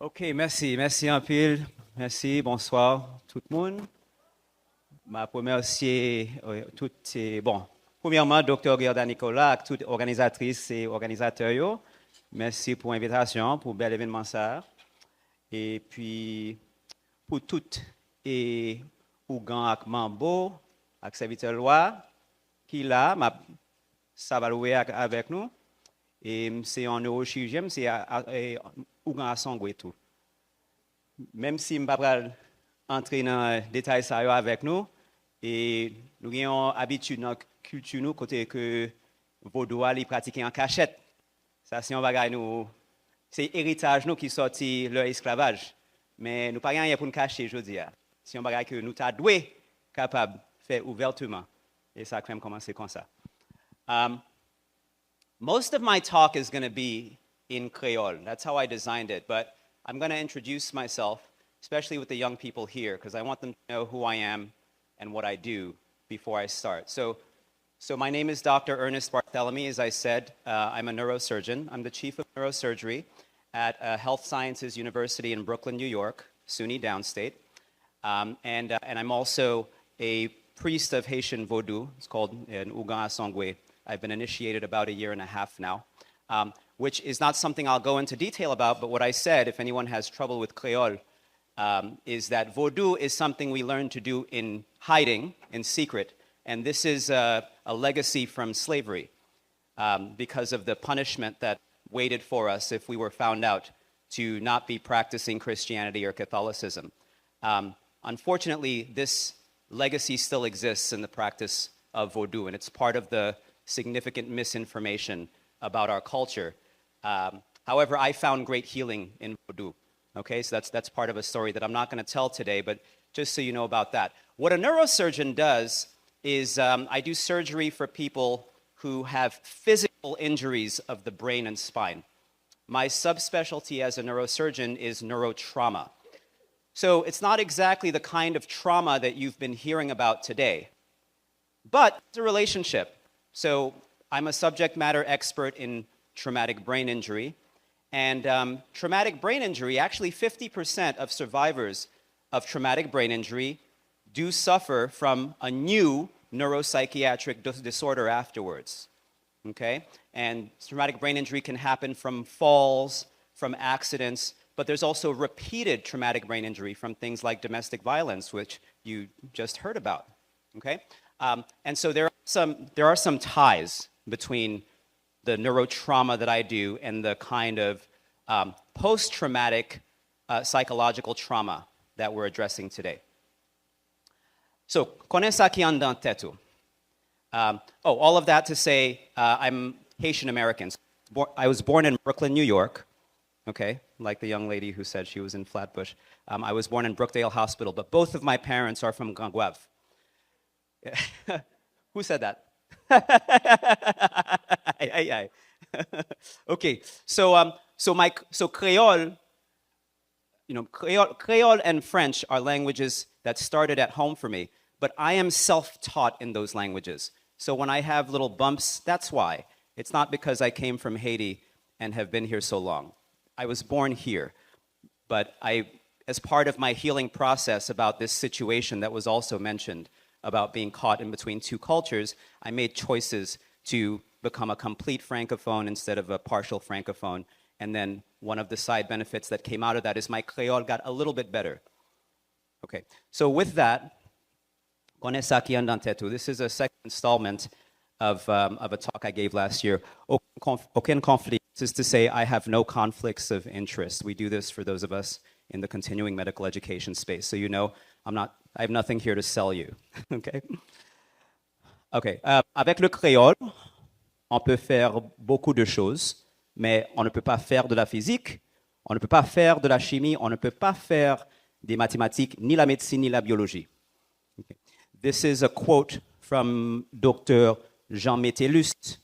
OK, merci en pile. Merci, bonsoir tout le monde. Ma première, c'est bon. Premièrement, Dr. Gerda Nicolas, toute organisatrice et organisateur, merci pour l'invitation, pour bel événement ça. Et puis, pour toutes et pour grand ak Mambo, ak serviteur loi, qui là, ça va louer avec nous. Et c'est en neurochirurgien, c'est ou grand sangue et tout. Même si je ne vais pas entrer dans les détails ça avec nous, et nous avons habitude dans la culture, nous, côté que Vaudois les pratiquer en cachette. Ça, c'est un bagage nous, c'est héritage nous qui sorti leur esclavage. Mais nous pas rien pour nous cacher, je dis. C'est un bagage que nous t'as doué capable de faire ouvertement. Et ça quand même commencer comme ça. Most of my talk is going to be in Creole. That's how I designed it. But I'm going to introduce myself, especially with the young people here, because I want them to know who I am and what I do before I start. So my name is Dr. Ernest Barthelemy. As I said, I'm a neurosurgeon. I'm the chief of neurosurgery at Health Sciences University in Brooklyn, New York, SUNY downstate. And I'm also a priest of Haitian Vodou. It's called an Ougan Asongwe. I've been initiated about 1.5 years now, which is not something I'll go into detail about, but what I said, if anyone has trouble with Creole, is that Vodou is something we learned to do in hiding, in secret, and this is a legacy from slavery because of the punishment that waited for us if we were found out to not be practicing Christianity or Catholicism. Unfortunately, this legacy still exists in the practice of Vodou, and it's part of the significant misinformation about our culture. However, I found great healing in Vodou. Okay, so that's part of a story that I'm not going to tell today, but just so you know about that. What a neurosurgeon does is I do surgery for people who have physical injuries of the brain and spine. My subspecialty as a neurosurgeon is neurotrauma. So it's not exactly the kind of trauma that you've been hearing about today, but it's a relationship. So I'm a subject matter expert in traumatic brain injury. And traumatic brain injury, actually 50% of survivors of traumatic brain injury do suffer from a new neuropsychiatric disorder afterwards. Okay? And traumatic brain injury can happen from falls, from accidents, but there's also repeated traumatic brain injury from things like domestic violence, which you just heard about. Okay? And so there are some ties between the neurotrauma that I do and the kind of post-traumatic psychological trauma that we're addressing today. So, konen sa ki an dan tetou. All of that to say, I'm Haitian American. I was born in Brooklyn, New York, okay, like the young lady who said she was in Flatbush. I was born in Brookdale Hospital, but both of my parents are from Ganguave. Who said that? Okay, so Creole, Creole and French are languages that started at home for me, but I am self-taught in those languages. So when I have little bumps, that's why. It's not because I came from Haiti and have been here so long. I was born here, but as part of my healing process about this situation that was also mentioned, about being caught in between two cultures, I made choices to become a complete Francophone instead of a partial Francophone. And then one of the side benefits that came out of that is my Creole got a little bit better. Okay, so with that, this is a second installment of a talk I gave last year. Aucun conflit, is to say I have no conflicts of interest. We do this for those of us in the continuing medical education space. So you know, I have nothing here to sell you. Okay? Okay. Avec le créole, on peut faire beaucoup de choses, mais on ne peut pas faire de la physique, on ne peut pas faire de la chimie, on ne peut pas faire des mathématiques, ni la médecine, ni la biologie. Okay. This is a quote from Dr. Jean Métellus,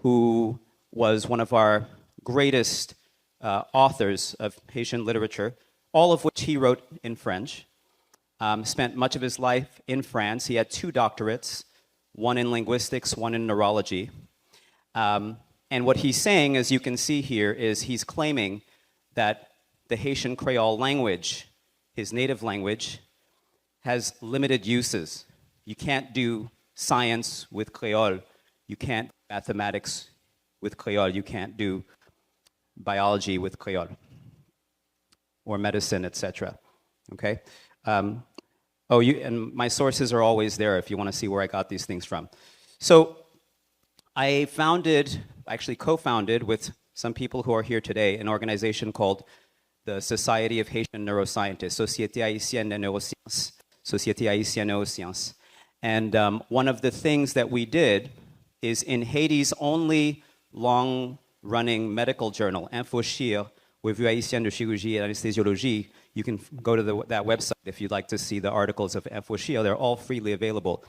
who was one of our greatest authors of Haitian literature, all of which he wrote in French. Spent much of his life in France. He had 2 doctorates, one in linguistics, one in neurology. And what he's saying, as you can see here, is he's claiming that the Haitian Creole language, his native language, has limited uses. You can't do science with Creole. You can't do mathematics with Creole. You can't do biology with Creole or medicine, etc. Okay? And my sources are always there if you want to see where I got these things from. So I actually co-founded with some people who are here today, an organization called the Society of Haitian Neuroscientists, Société Haïtienne de Neurosciences, Société Haïtienne Neurosciences. And one of the things that we did is in Haiti's only long-running medical journal, InfoChir, Revue Haïtienne de Chirurgie et d'Anesthésiologie. You can go to that website if you'd like to see the articles of InfoChir. They're all freely available.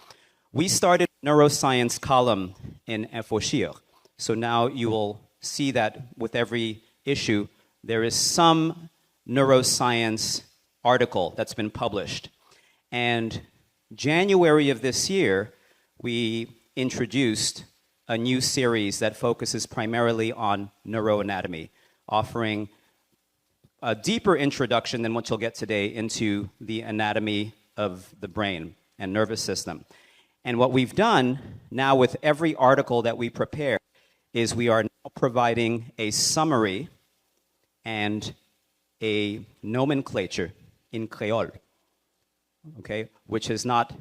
We started a neuroscience column in InfoChir. So now you will see that with every issue, there is some neuroscience article that's been published. And January of this year, we introduced a new series that focuses primarily on neuroanatomy, offering a deeper introduction than what you'll get today into the anatomy of the brain and nervous system. And what we've done now with every article that we prepare is we are now providing a summary and a nomenclature in Creole, okay, which has not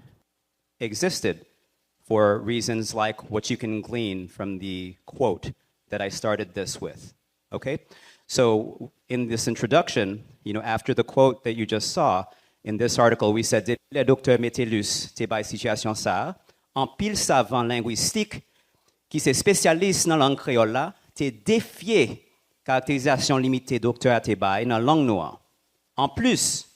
existed for reasons like what you can glean from the quote that I started this with, okay? So in this introduction, after the quote that you just saw, in this article, we said, depuis le docteur Metellus te bay situation ça, en pile savant linguistique qui se spécialise dans la langue créole là, te défié caractérisation limitée docteur te bay dans la langue noire. En plus,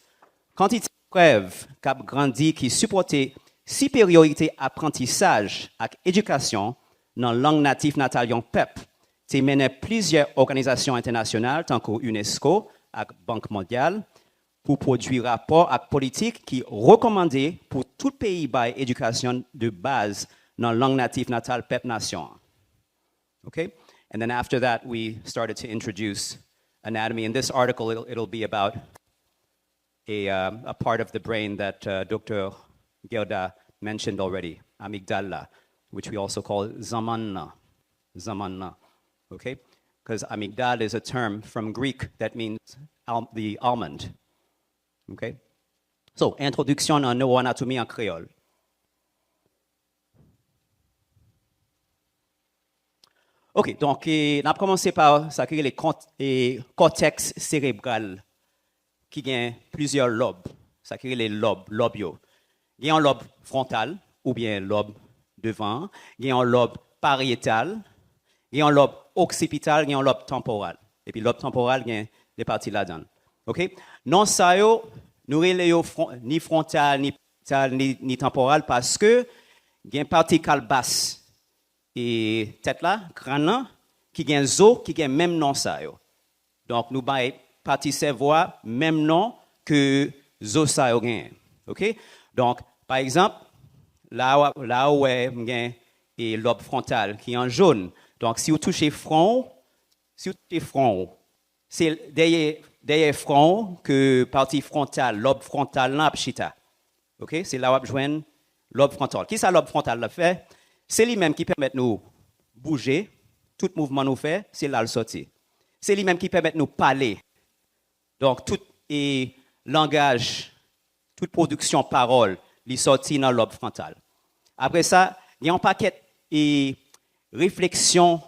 quantité de preuves qu'a grandi qui supportait supériorité apprentissage et éducation dans la langue native natale yon peuple, te mené plusieurs organisations internationales, tant que UNESCO et Banque mondiale, pour produire rapport et politique qui recommandé pour tout pays par éducation de base dans la langue native natale peuple nation. Okay? And then after that, we started to introduce anatomy. In this article, it'll be about a part of the brain that Dr. Gerda mentioned already, amygdala, which we also call zamanna. Zamanna. Okay? Because amygdala is a term from Greek that means the almond. Okay? So, introduction en neuroanatomie en créole. OK, donc, on a commencé par ça qui est le cortex cérébral, qui a plusieurs lobes. Ça qui est les lobes. Il y a un lobe frontal, ou bien lobe devant. Il y a un lobe pariétal. Il y a un lobe occipital, il y a un lobe temporal. Et puis, le lobe temporal, il y a des parties là-dedans. OK? Non, ça, nous ne ni frontal, ni pariétal, ni temporal, parce que il y a une partie basse et tête là, crâne là, qui a un zo, qui a même nom ça. Donc, nous avons partie cerveau, même nom que zo ça. OK? Donc, par exemple, là où il y a un lobe frontal qui est en jaune. Donc, si vous touchez front, c'est derrière front que partie frontale, lobe frontal, là, pchita. OK? C'est là où vous joignez lobe frontal. Qui ça, lobe frontal, le fait? C'est lui-même qui permet de nous bouger. Tout mouvement nous fait, c'est là le sorti. C'est lui-même qui permet de nous parler. Donc, tout langage, toute production parole, il sortit dans le lobe frontal. Après ça, il y a un paquet de réflexion,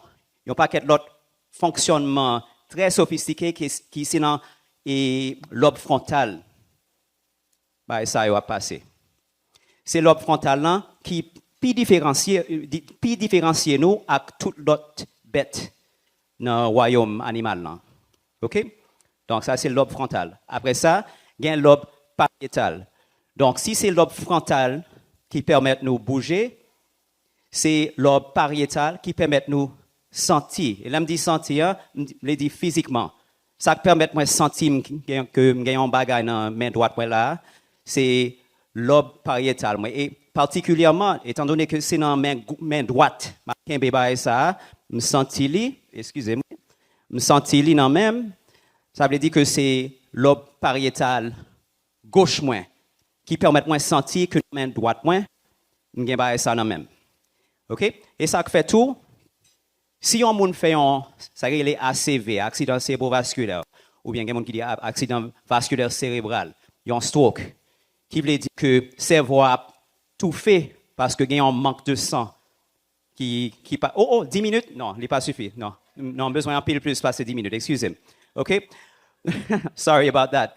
il y a un paquet d'autres fonctionnements très sophistiqués qui sont dans le lobe frontal. Bah, ça va passer. C'est le lobe frontal là qui différencie nous avec toutes l'autre bête dans le royaume animal là. OK? Donc ça c'est le lobe frontal. Après ça, il y a un lobe pariétal. Donc si c'est le lobe frontal qui permet de nous bouger, c'est le lobe pariétal qui permet de nous sentir. Et là me dit sentir, je dis physiquement. Ça permet de moi sentir que j'ai un bagage dans main droite là, c'est lobe pariétal. Et particulièrement, étant donné que c'est dans main droite, je me sens excusez-moi, je me sens dans même, Ça veut dire que c'est lobe pariétal gauche moins qui permet de sentir que main droite moins, nous avons ça dans même. OK? Et ça fait tout. Si on moun fait ça les ACV, accident cérébrovasculaire, ou bien quelqu'un qui dit accident vasculaire cérébral, il y a un stroke, qui veut dire que le cerveau a tout fait parce qu'il y a un manque de sang. Oh, 10 minutes? Non, il n'est pas suffit. Non, non, besoin d'un pile plus passer 10 minutes. Excusez-moi. OK? Sorry about that.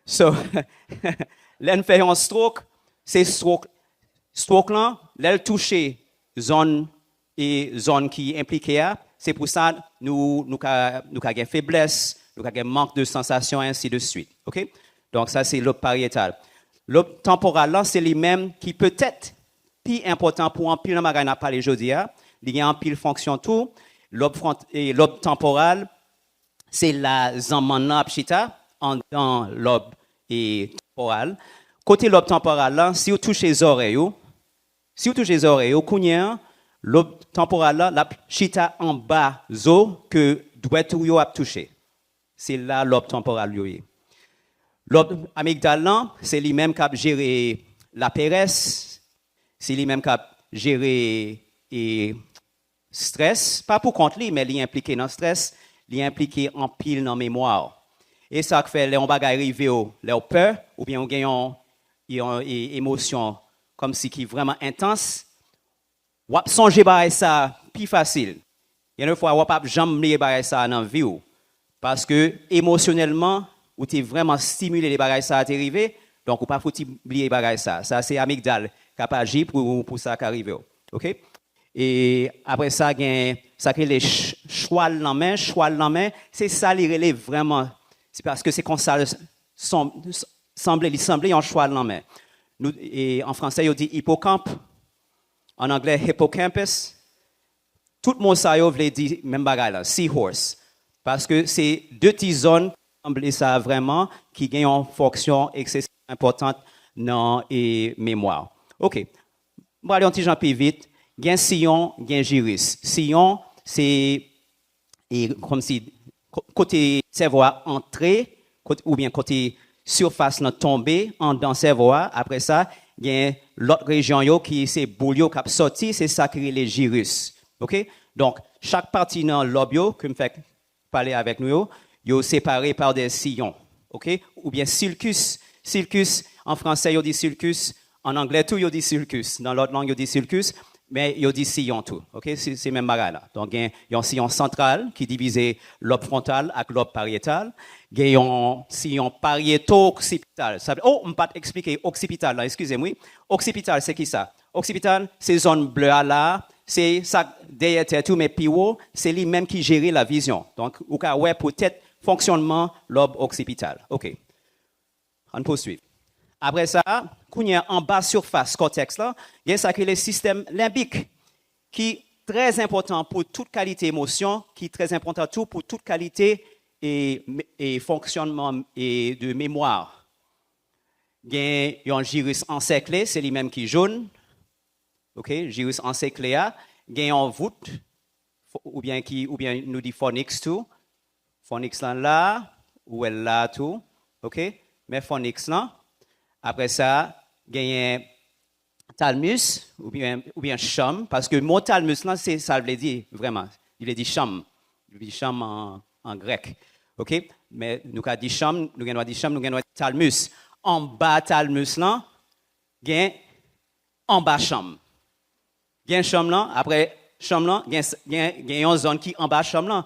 So, l'on fait un stroke, c'est stroke là, l'elle touche zone qui est impliquée, c'est pour ça que nous avons faiblesse, nous avons manque de sensation, ainsi de suite. OK? Donc, ça, c'est lobe pariétal. Lobe temporal, là, c'est les mêmes qui peut-être plus important pour un pile de magasin à parler aujourd'hui. Il y a un pile fonction tout. Lobe temporal, c'est la zamana pchita dans lobe temporal. Côté lobe temporal, là, si vous touchez les oreilles, lobe temporal là, la chita en bas zo que doit tout yo a touché. C'est là lobe temporal yo. Lobe amygdale là, c'est lui-même qui a géré la paresse, c'est lui-même qui a géré stress, pas pour contre lui, mais il est impliqué dans le stress, il est impliqué en pile dans la mémoire. Et ça fait les on bagay arrivé les peur ou bien on gagne une émotion comme si qui vraiment intense. Wap songe ba ça plus facile. Il y a une fois wap jamais ba ça dans vie parce que émotionnellement ou tu vraiment stimulé les bagages ça arrivé donc ou pas faut oublier bagages ça. Ça c'est amygdale qui a agi pour ça qui arrive. OK? Et après ça gain ça que les choix dans main, c'est ça les relève vraiment. C'est parce que c'est comme ça semblait un choix dans main. Nous et en français on dit hippocampe. En anglais, hippocampus. Tout le monde ça veut dire même bagaille là, seahorse. Parce que c'est deux petites zones qui ça vraiment qui ont une fonction excessivement importante dans la mémoire. OK. Je vais aller un petit peu plus vite. Il y a un sillon, il y a un gyrus. Sillon, c'est comme si côté cerveau entré ou bien côté surface tombé dans le cerveau. Après ça, il y a l'autre région qui c'est boulio qui a sorti, c'est ça qui est les gyrus. OK? Donc chaque partie dans le lobe que me fait parler avec nous yo séparé par des sillons. OK? Ou bien sulcus. Sulcus en français yo dit sulcus, en anglais tout yo dit sulcus, dans l'autre langue yo dit sulcus, mais yo dit sillon tout. OK? C'est même bagarre là. Donc il y a un sillon central qui divise lobe frontal avec lobe pariétal. Il y a un sillon pariéto-occipital. Oh, je ne peux pas expliquer occipital là, excusez-moi. Occipital, c'est qui ça? Occipital, c'est zone bleue là, c'est ça derrière tout, mais puis c'est lui-même qui gère la vision. Donc, ou cas ouais peut-être fonctionnement lobe occipital. OK. On poursuit. Après ça, quand il y a en bas surface cortex là, il y a ça qui est le système limbique qui est très important pour toute qualité émotion, qui est très important tout pour toute qualité et fonctionnement et de mémoire. Il y a un gyrus encerclé, c'est lui-même qui est jaune. OK, gyrus encerclé. Il y a un voûte, ou bien nous dit phonix tout. Phonix là, ou elle là tout. OK, mais phonix là. Après ça, il y a un thalamus, ou bien chum, parce que le mot thalamus là, ça veut dire vraiment. Il veut dire chum. Il veut dire chum en grec. OK? Mais nous avons dit chum, nous avons dit chum, nous avons dit thalamus. En bas thalamus là, il y a en bas chum. Il y a un chum là, après chum là, il y a une zone qui est en bas chum là.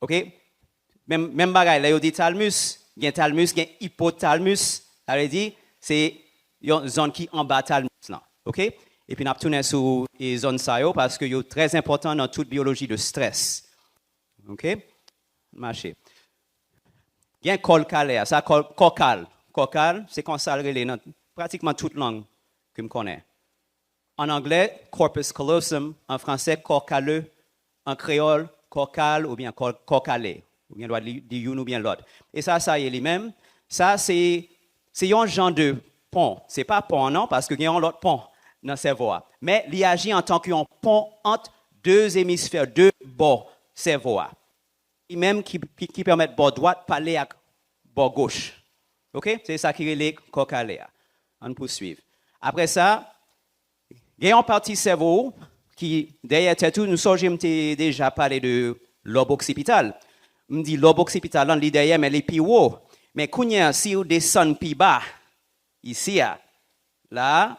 OK? Même bagaille, là, il y a dit thalamus, il y a thalamus, il y a hypothalamus. Ça veut dire, c'est une zone qui est en bas thalamus là. OK? Et puis, nous avons tourné sur les zones ça parce que c'est très important dans toute biologie de stress. OK? Marché. Il y a un col calaire, ça cocal. Cocal, c'est qu'on s'arrête dans pratiquement toute langue que je connais. En anglais, corpus callosum, en français, corps calleux, en créole, cocal ou bien cocalé. Ou bien doit dire une ou bien l'autre. Et ça y est lui-même. Ça, c'est un genre de pont. Ce n'est pas pont, non, parce qu'il y a un autre pont dans le cerveau. Mais il agit en tant qu'un pont entre deux hémisphères, deux bords cerveau. même qui permettent bord droite parler à bord gauche. OK? C'est ça qui est les cocaléa. On poursuit. Après ça, il y a une partie cerveau qui, derrière tout, nous sommes déjà parlé de lobe occipital. On dit lobe occipital, on dit derrière, mais les plus haut. Mais quand si on descend plus bas, ici, là,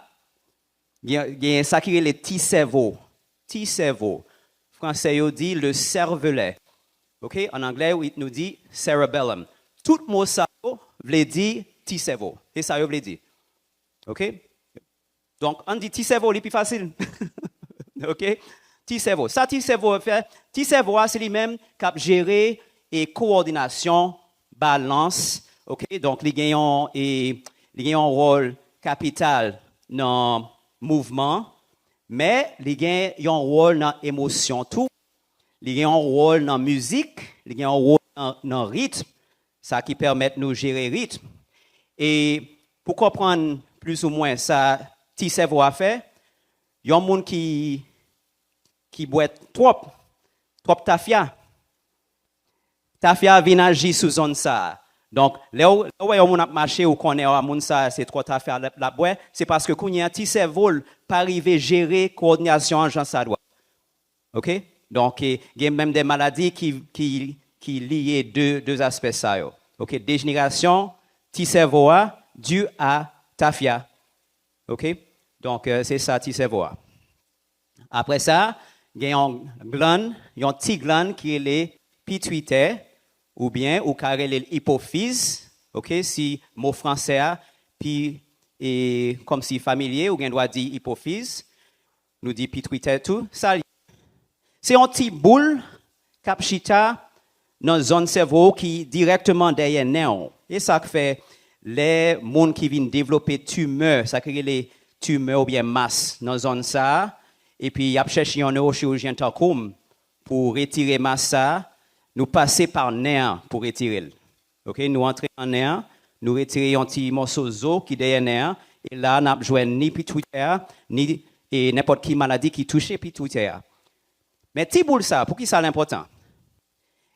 il y a ça qui est les petits cerveaux. Petit cerveau. Français, il dit le cervelet. OK? En anglais, il nous dit cerebellum. Tout mot ça veut dire petit cerveau. Et ça veut dire. OK? Donc, on dit petit cerveau, c'est plus facile. OK? Petit cerveau. Ça, petit cerveau, c'est lui-même qui gérer et coordination, balance. OK? Donc, les gagnants ont un rôle capital dans le mouvement, mais les gagnants ont un rôle dans l'émotion, tout. Les gagnants ont un rôle dans la musique, les gagnants ont un rôle dans le rythme, ça qui permet de nous gérer le rythme. Et pour comprendre plus ou moins ça, petit cerveau à faire, il y a un monde qui boit trop tafia. Tafia vient agir sous zone ça. Donc, là où on a marché ou qu'on est à moun ça, c'est trop tafia la boire, c'est parce que quand il y a un petit cerveau, pas arriver à gérer coordination en genre ça doit. OK? Donc, il y a même des maladies qui lient deux aspects ça. OK? Dégénération, petit cerveau dû à tafia. OK? Donc, c'est ça, petit cerveau. Après ça, il y a une glande, il y a une petite glande qui est les pituitaires, ou bien, ou carré les hypophyses. OK? Si mot français, puis, et comme si familier, ou bien doit dire hypophyse, nous dit pituitaire tout. Ça, c'est une petite boule, capchita, dans une zone cerveau qui directement derrière néon. Et ça fait les gens qui viennent développer tumeurs, ça crée les tumeurs ou bien masse dans zone ça. Et puis, il y a cherché un neurochirurgien pour retirer masse ça. Nous passer par nerf pour retirer. OK? Nous entrons en nerf, nous retirons un petit morceau d'os qui est derrière nerf. Et là, nous n'avons joué ni pituitaire, ni n'importe quelle maladie qui touche pituitaire. Mais petit boule ça, pour qui ça l'important?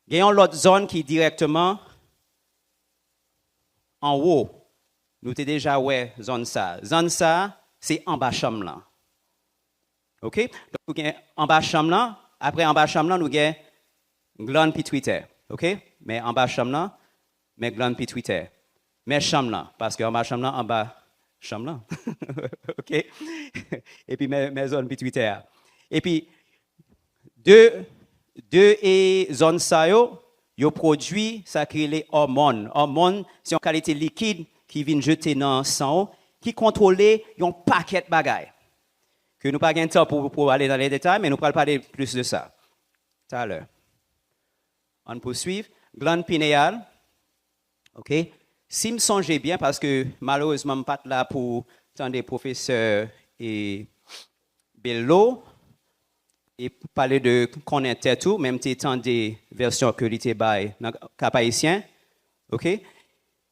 Il y a une autre zone qui est directement en haut. Nous avons déjà ouais zone ça. Zone ça, c'est en bas chambre là. OK? Donc, en bas chambre là, après en bas chambre là, nous avons glande pituitaire. OK? Mais en bas chambre là, mais glande pituitaire. Mais chambre là, parce qu'en bas chambre là, en bas chambre là. OK? Et puis mes zones pituitaires. Et puis, deux zones ça yo produit ça crée les hormones. Hormones, c'est une qualité liquide qui vient jeter dans le sang qui contrôle un paquet de bagailles. Que nous pas gain temps pour aller dans les détails, mais nous allons parler plus de ça tout à l'heure. On poursuit. Glande pinéale. OK? Si me songez bien, parce que malheureusement, je ne suis pas là pour entendre des professeurs et Bello et parler de connaître tout, même si tant des versions que l'été bail dans le cap haïtien. OK?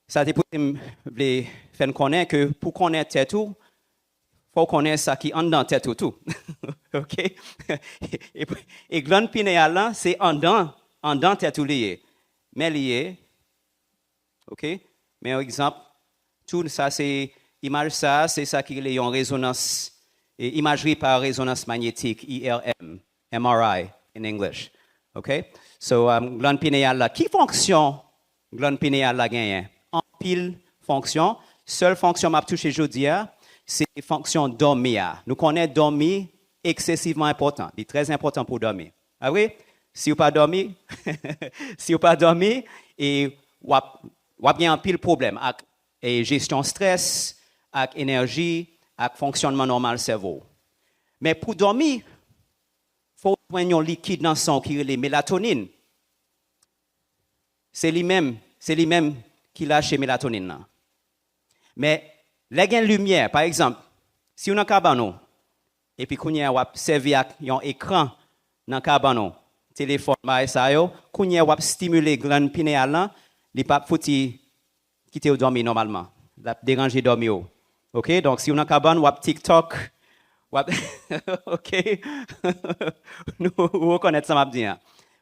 Ça te pour faire connaître que pour connaître tout, il faut connaître ça qui est en dedans tête tout. OK? Et glande pinéale, c'est en dedans tête lié. Mais lié. OK? Mais par exemple, tout ça, c'est image ça, c'est ça qui est en résonance, et imagerie par résonance magnétique, IRM, MRI in English. OK? So, glande pinéale là, qui fonction glande pinéale là gagne? En pile fonction, seule fonction m'a touché aujourd'hui, c'est fonction dormir. Nous connaissons dormir excessivement important, c'est très important pour dormir. Ah oui? Si vous pas dormi, si vous pas dormi et vous avez un pile problème avec gestion stress, avec énergie, avec fonctionnement normal du cerveau. Mais pour dormir, il faut prendre un liquide dans le sang qui est la mélatonine. C'est lui-même qui lâche la mélatonine. Mais les gains de lumière, par exemple, si on a un cabane, et puis qu'on a servi un écran dans le cabane, téléphone, qu'on a stimulé glande pinéale, il pas fouti quitter au dormir normalement, déranger dormir. OK, donc si on a cabane ou TikTok, OK. Nous reconnaître ça m'a dit.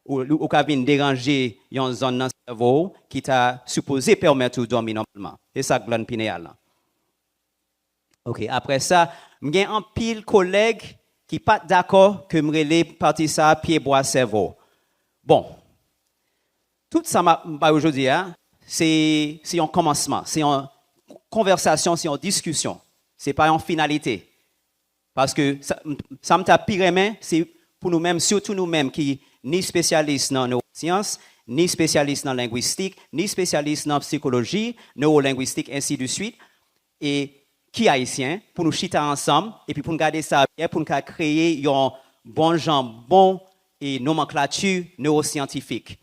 ou ka vin déranger une zone dans le cerveau qui t'a supposé permettre de dormir normalement. C'est ça glande pinéale là. OK, après ça, j'ai un pile collègue qui pas d'accord que me relé partie ça pied bois cerveau. Bon. Tout ça m'a aujourd'hui hein, c'est un commencement, c'est une conversation, c'est une discussion. C'est pas une finalité. Parce que ça me t'a pire main, c'est pour nous-mêmes, surtout nous-mêmes qui ni spécialistes dans nos sciences, ni spécialistes dans la linguistique, ni spécialistes dans la psychologie, neurolinguistique, ainsi de suite. Et qui haïtien, pour nous chiter ensemble, et puis pour nous garder ça bien, pour nous créer un bon genre, bon et nomenclature neuroscientifique.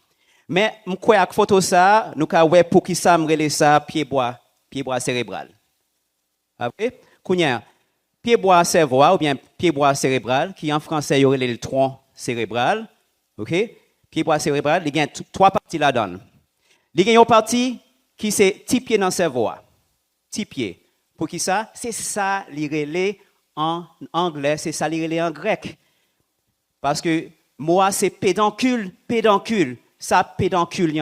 Mais, je crois que photo ça, nous avons pour qui ça, me ça, pied-bois cérébral. Après, pied-bois cerveau, ou bien pied-bois cérébral, qui en français, il y aurait le tronc cérébral. OK? Pied-bois cérébral, il y a trois parties là-dedans. Il y a une partie qui c'est petit pied dans le cerveau. Petit pied. Pour qui ça? C'est ça, l'irélé en anglais, c'est ça, l'irélé en grec. Parce que moi, c'est pédoncule. Ça, pédoncule,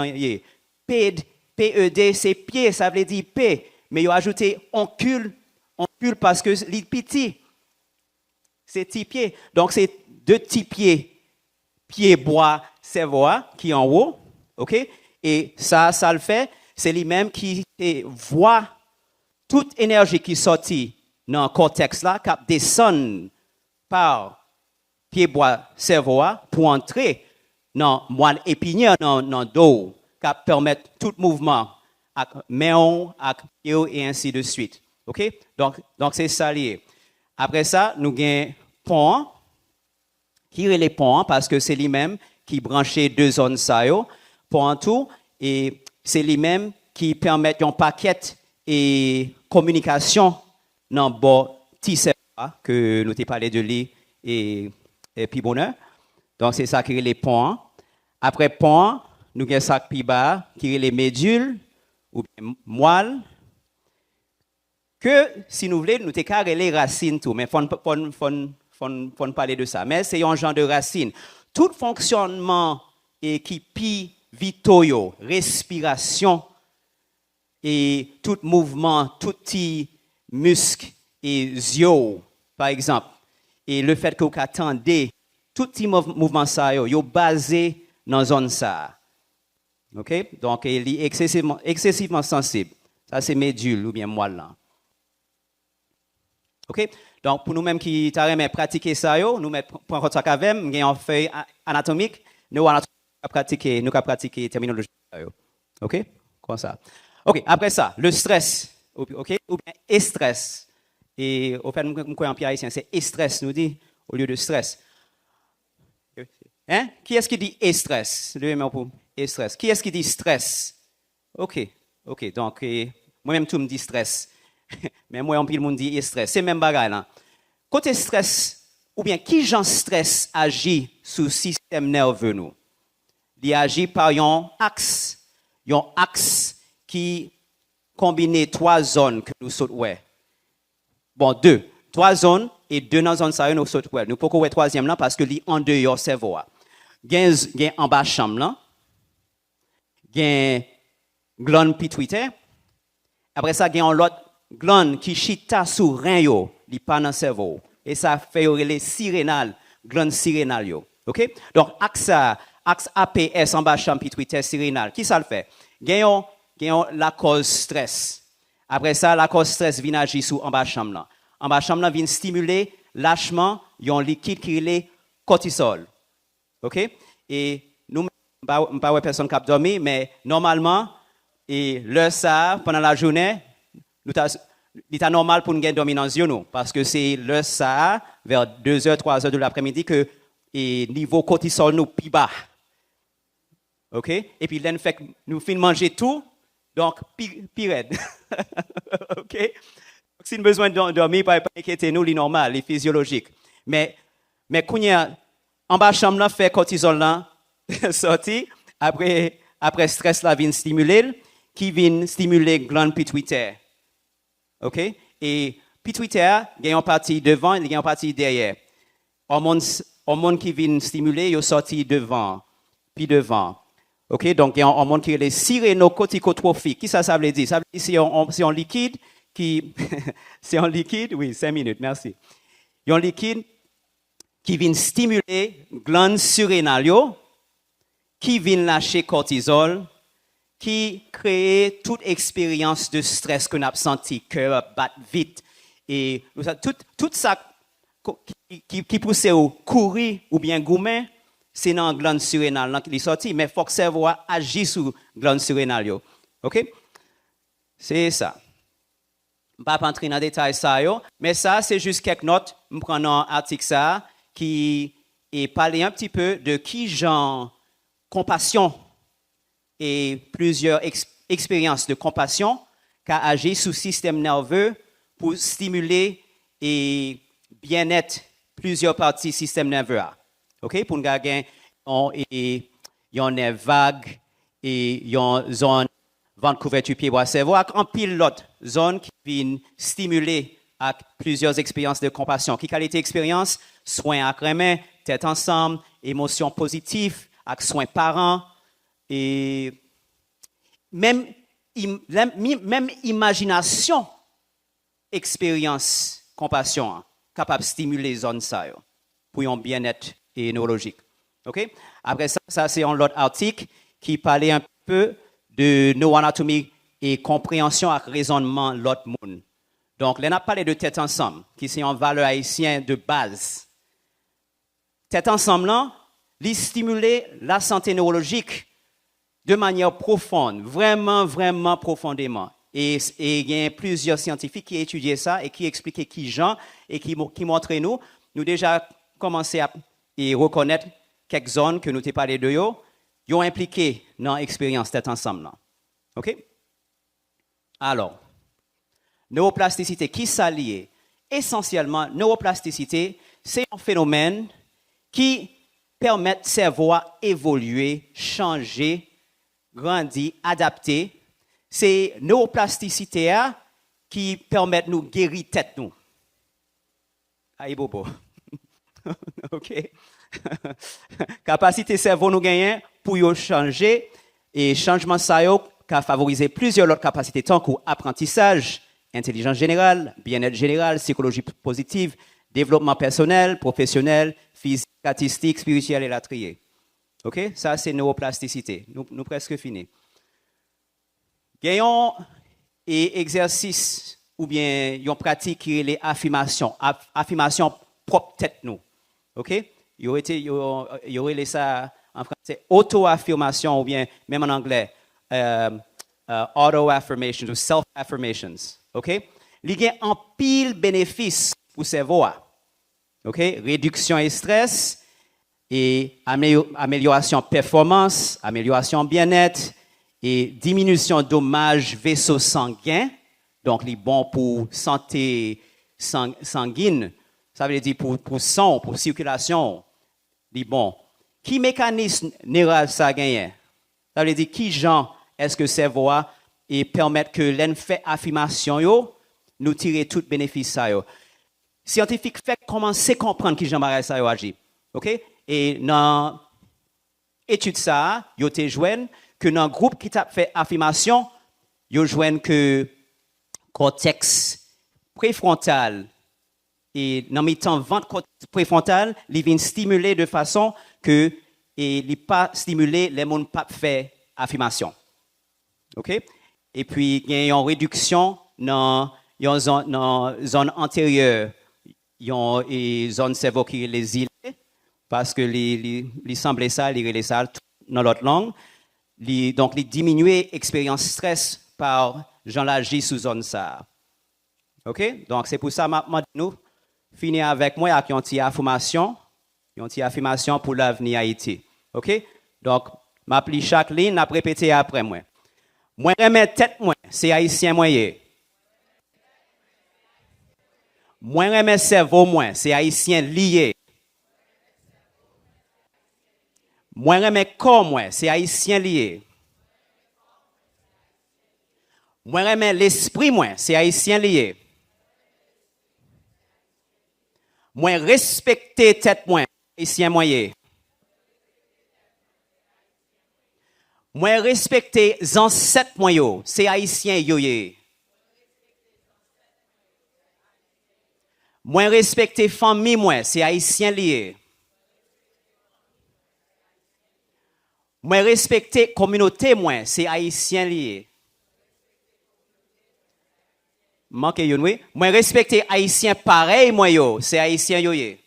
P-E-D, c'est pied, ça veut dire P. Mais il a ajouté oncule parce que c'est petit. C'est petit pied. Donc, c'est deux petits pieds. Pied, bois, cerveau, qui est en haut. OK? Et ça le fait. C'est lui-même qui voit toute énergie qui sortit dans le cortex là, qui descend par pied, bois, cerveau, pour entrer dans le moelle épinière, dans le dos, qui permet tout mouvement, avec main, avec pied, et ainsi de suite. OK? Donc c'est ça lié. Après ça, nous avons pont, qui est les ponts, parce que c'est lui-même qui branchait deux zones ça, pont tout, et c'est lui-même qui permet un paquet et communication dans le petit cerveau que nous t'ai parlé de lui et puis bonheur. Donc c'est ça qui est les ponts. Après pont, nous avons ça plus bas qui est les médules ou bien moelle. Que si nous voulons, nous t'ai les racines tout, mais faut parler de ça. Mais c'est un genre de racine. Tout fonctionnement et qui pi vitoyo, respiration et tout mouvement, tout petit muscle et yeux, par exemple, et le fait que vous attendez, tout petit mouvement ça, yo basé dans zone ça. OK? Donc il est excessivement sensible. Ça c'est médule ou bien moelle là. OK? Donc pour nous-mêmes qui t'arrêtons pratiquer ça nous prendre contact avec nous, une feuille anatomique, nous pratiquer terminologie ça OK? Comme ça. OK, après ça, le stress, OK, ou bien stress. Et au fait, nous croyons en pierre haïtien, c'est stress, nous dit, au lieu de stress. Hein? Qui est-ce qui dit stress? Levez-moi pour stress. Qui est-ce qui dit stress? OK, donc, moi-même, tout me dit stress. Mais moi, en pile, le monde dit stress. C'est le même bagage, là. Côté stress, ou bien qui genre stress agit sur le système nerveux, nous? Il agit par un axe qui combine trois zones que nous sautons. Bon, trois zones et deux dans zone ça nous sautons. Nous pouvons voir troisième là parce que li en dehors cerveau. Gen en bas chambre là. Gen glande pituitaire. Après ça gen l'autre glande qui chita sur rein yo, li pas dans cerveau. Et ça fait les sirénal, glande sirénal yo. OK? Donc axe APS en bas chambre pituitaire sirénal. Qui ça le fait? Gen la cause stress. Après ça, la cause stress vient agir sur en bas chambre là. En bas chambre là vient stimuler lâchement un liquide qui est cortisol. OK? Et nous pas personne qui a dormi mais normalement et l'heure ça pendant la journée il est normal pour nous gagner dormir dans les yeux parce que c'est l'heure ça vers 2h 3h de l'après-midi que et niveau cortisol nous plus bas. OK? Et puis là nous finissons manger tout. Donc, pire. OK? Si nous avons besoin de dormir, pas inquiéter nous, c'est normal, c'est physiologique. Mais en bas chambre là fait cortisol là sorti après stress là vient stimuler qui vient stimuler glande pituitaire. OK? Et pituitaire, il y a une partie devant, il y a une partie derrière. Hormones qui viennent stimuler, ils sorti devant. puis devant. OK, donc il y a un monde qui est les sirénocorticotrophiques. Qui ça veut dire? Ça veut dire c'est un liquide qui c'est un liquide, oui, 5 minutes, merci. Il y a un liquide qui vient stimuler glandes surrénales, qui vient lâcher cortisol, qui crée toute expérience de stress qu'on a senti, cœur bat vite et tout ça qui pousse au courir ou bien goumer, c'est dans la glande surrénale qui est sorti, mais il faut que le cerveau agisse sur la glande surrénale. OK? C'est ça. Je ne vais pas entrer dans les détails, mais ça, c'est juste quelques notes. Je prends un article ça, qui est parlé un petit peu de qui genre compassion et plusieurs expériences de compassion qui agissent sur le système nerveux pour stimuler et bien-être plusieurs parties du système nerveux. OK? Pour nous gagner, il y a une vague et il y a une zone ventre couverture pied bois cerveau en pile l'autre zone qui vient stimuler à plusieurs expériences de compassion. Qui qualité expérience? Soins à crème, tête ensemble, émotions positives, avec soins parents et même imagination, expérience, compassion, capable de stimuler les zones ça pour un bien-être et neurologique. OK? Après ça c'est un autre article qui parlait un peu de neuroanatomie et compréhension avec raisonnement l'autre monde. Donc, on a parlé de tête ensemble, qui c'est une valeur haïtienne de base. Tête ensemble, là, il stimule la santé neurologique de manière profonde, vraiment, vraiment profondément. Et il y a plusieurs scientifiques qui étudient ça et qui expliquent qui gens et qui montrent nous déjà commencé à reconnaître quelques zones que nous t'ai parlé de eux, ils ont impliqué dans l'expérience tête ensemble. Là. OK? Alors, neuroplasticité, qui s'allie? Essentiellement, neuroplasticité, c'est un phénomène qui permet au cerveau à évoluer, changer, grandir, adapter. C'est neuroplasticité qui permet de nous guérir tête nous. Aïe bobo. OK. Capacité cerveau nous gagne pour y changer et changement ça qui a favorisé plusieurs autres capacités tant qu'apprentissage, intelligence générale, bien-être général, psychologie positive, développement personnel, professionnel, physique, artistique, spirituel et latrier. OK? Ça, c'est neuroplasticité. Nous presque fini. Gagnons et exercice ou bien une pratique qui est les affirmations. Affirmations propre tête nous. OK? Il y aurait ça en français auto-affirmation ou bien même en anglais auto-affirmations ou self-affirmations. OK? Il y a un pile bénéfice pour le cerveau. OK? Réduction et stress et amélioration performance, amélioration bien-être et diminution dommages vaisseaux sanguins. Donc, il est bon pour santé sanguine. Ça veut dire pour sang, pour circulation. Il est bon. Qui mécanisme neural ça gagne? Ça veut dire qui genre est-ce que le cerveau a et permettre que l'on fait affirmation nous tirer tout bénéfice ça yo. Scientifique fait commencer à comprendre qui genre ça yo agit. OK? Et dans étude ça, yo te joine que dans groupe qui t'a fait affirmation, yo joine que cortex préfrontal et dans mes temps ventre préfrontal, il vient stimuler de façon que il pas stimuler les monde pas fait affirmation. OK? Et puis il y a une réduction dans zone antérieure, il y a une zone cerveau qui est les îles parce que il semblait ça, il relait ça dans l'autre langue. Donc il diminuer expérience stress par Jean Lagis sous zone ça. OK? Donc c'est pour ça maintenant nous finir avec moi avec une petite affirmation pour l'avenir Haïti. OK? Donc m'appli chaque ligne, n'a répéter après moi. Moi remet tête moi, c'est haïtien moyen. Moi remet cerveau moi, c'est haïtien lié. Moi remet corps moi, c'est haïtien lié. Moi remet l'esprit moi, c'est haïtien lié. Moi respecter tête moi, haïtien moyen. Moi respecter ancêtres moi yo, c'est haïtien yo ye. Moi respecter famille moi, c'est haïtien lié. Moi respecter communauté moi, c'est haïtien lié. Manque yon oui. Moi respecter haïtien pareil moi yo, c'est haïtien yo ye.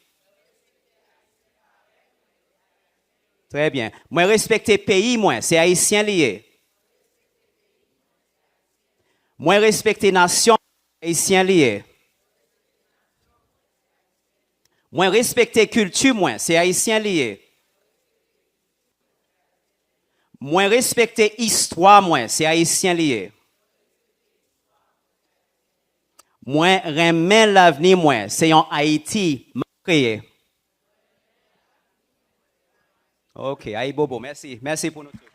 Très bien. Moi respecter pays moi, c'est haïtien lié. Moi respecter nation, haïtien lié. Moi respecter culture moi, c'est haïtien lié. Moi respecter histoire moi, c'est haïtien lié. Moi remet l'avenir moi, c'est en Haïti créé. OK, aïe bobo, merci. Merci pour nous tous.